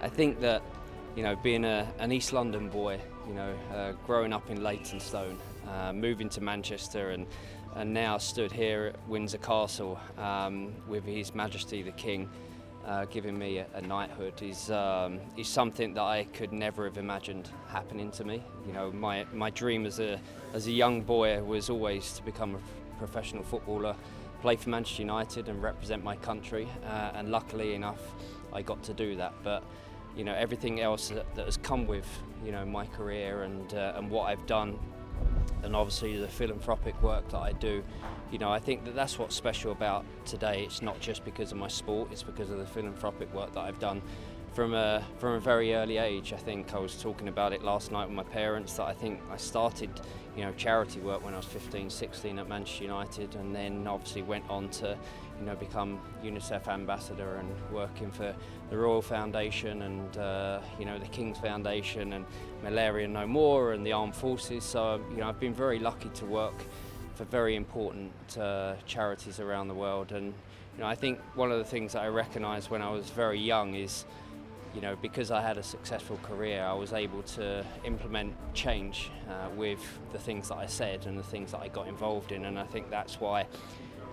I think that, being an East London boy, growing up in Leytonstone, moving to Manchester and now stood here at Windsor Castle with His Majesty the King giving me a knighthood is something that I could never have imagined happening to me. My dream as a young boy was always to become a professional footballer, play for Manchester United and represent my country, and luckily enough I got to do that. But everything else that has come with my career and what I've done, and obviously the philanthropic work that I do, I think that that's what's special about today. It's not just because of my sport, it's because of the philanthropic work that I've done from a very early age. I think I was talking about it last night with my parents, that I think I started charity work when I was 15, 16 at Manchester United, and then obviously went on to become UNICEF ambassador and working for the Royal Foundation and the King's Foundation and Malaria No More and the Armed Forces. So I've been very lucky to work for very important charities around the world. And I think one of the things that I recognised when I was very young is because I had a successful career, I was able to implement change with the things that I said and the things that I got involved in. And I think that's why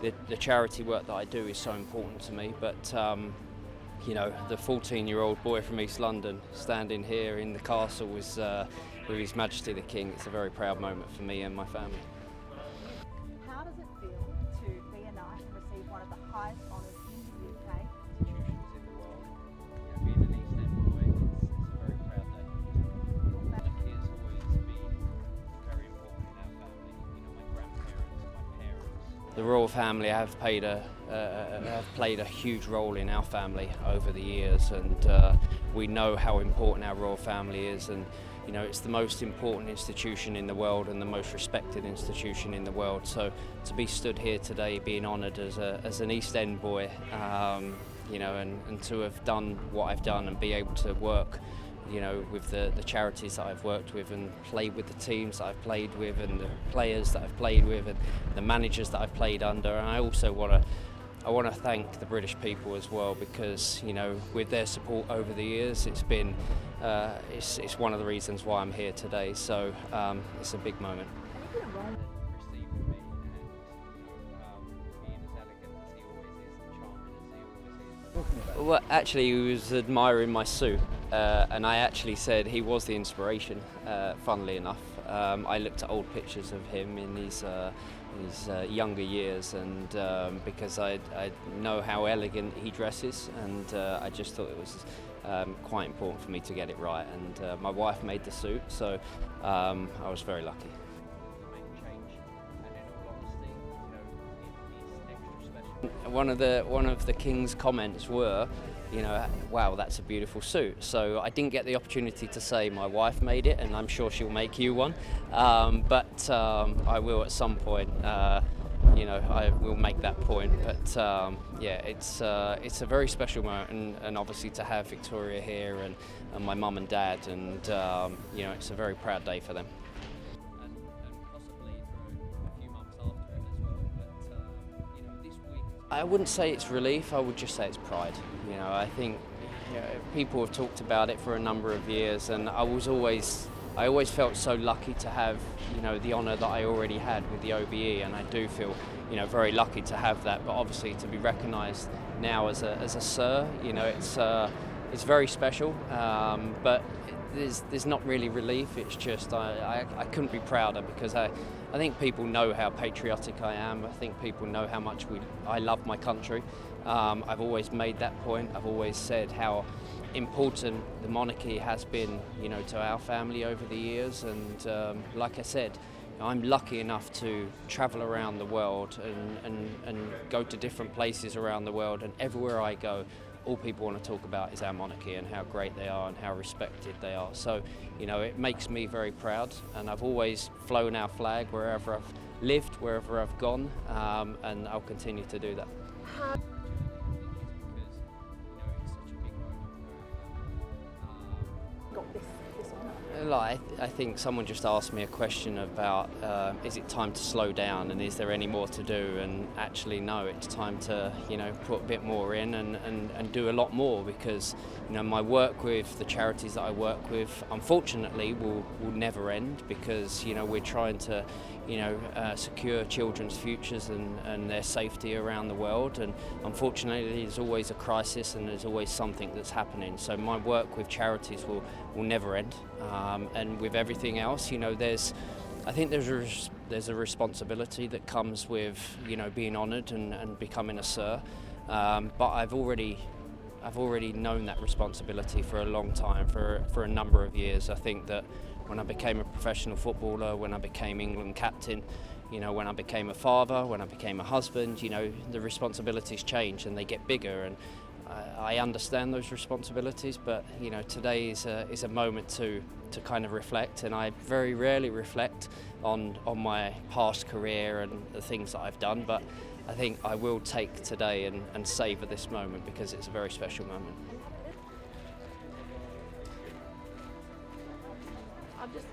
the charity work that I do is so important to me. But the 14-year-old boy from East London standing here in the castle with His Majesty the King, it's a very proud moment for me and my family. How does it feel to be a knight and receive one of the highest honours in the UK? Institutions in the world. Being an East End boy, it's a very proud day. Monarchy has always been very important in our family. My grandparents, my parents. The royal family have played a huge role in our family over the years, and we know how important our royal family is. And it's the most important institution in the world and the most respected institution in the world. So to be stood here today, being honoured as an East End boy, and to have done what I've done and be able to work, with the charities that I've worked with and played with the teams that I've played with and the players that I've played with and the managers that I've played under. And I also want to thank the British people as well, because with their support over the years, it's been it's one of the reasons why I'm here today. So it's a big moment. Well, actually, he was admiring my suit, and I actually said he was the inspiration, funnily enough. I looked at old pictures of him in his younger years, and because I know how elegant he dresses, and I just thought it was quite important for me to get it right. And my wife made the suit, so I was very lucky. One of the King's comments were, wow, that's a beautiful suit. So I didn't get the opportunity to say my wife made it, and I'm sure she'll make you one. But I will at some point. I will make that point. But yeah, it's a very special moment, and obviously to have Victoria here and my mum and dad, and it's a very proud day for them. I wouldn't say it's relief, I would just say it's pride. I think people have talked about it for a number of years, and I always felt so lucky to have the honour that I already had with the OBE, and I do feel very lucky to have that. But obviously to be recognised now as a Sir, it's very special. But there's not really relief. It's just I couldn't be prouder, because I think people know how patriotic I am. I think people know how much I love my country. I've always made that point. I've always said how important the monarchy has been, to our family over the years. And like I said, I'm lucky enough to travel around the world and go to different places around the world. And everywhere I go, all people want to talk about is our monarchy and how great they are and how respected they are. So, it makes me very proud, and I've always flown our flag wherever I've lived, wherever I've gone, and I'll continue to do that. Got this honour? I think someone just asked me a question about is it time to slow down and is there any more to do, and actually no, it's time to put a bit more in and do a lot more, because my work with the charities that I work with unfortunately will never end, because we're trying to secure children's futures and their safety around the world, and unfortunately there's always a crisis and there's always something that's happening. So my work with charities will never end, and with everything else, I think there's a responsibility that comes with being honoured and becoming a sir, but I've already known that responsibility for a long time, for a number of years. I think that when I became a professional footballer, when I became England captain, when I became a father, when I became a husband, the responsibilities change and they get bigger, and I understand those responsibilities, but today is a moment to kind of reflect, and I very rarely reflect on my past career and the things that I've done, but I think I will take today and savour this moment, because it's a very special moment. I'm just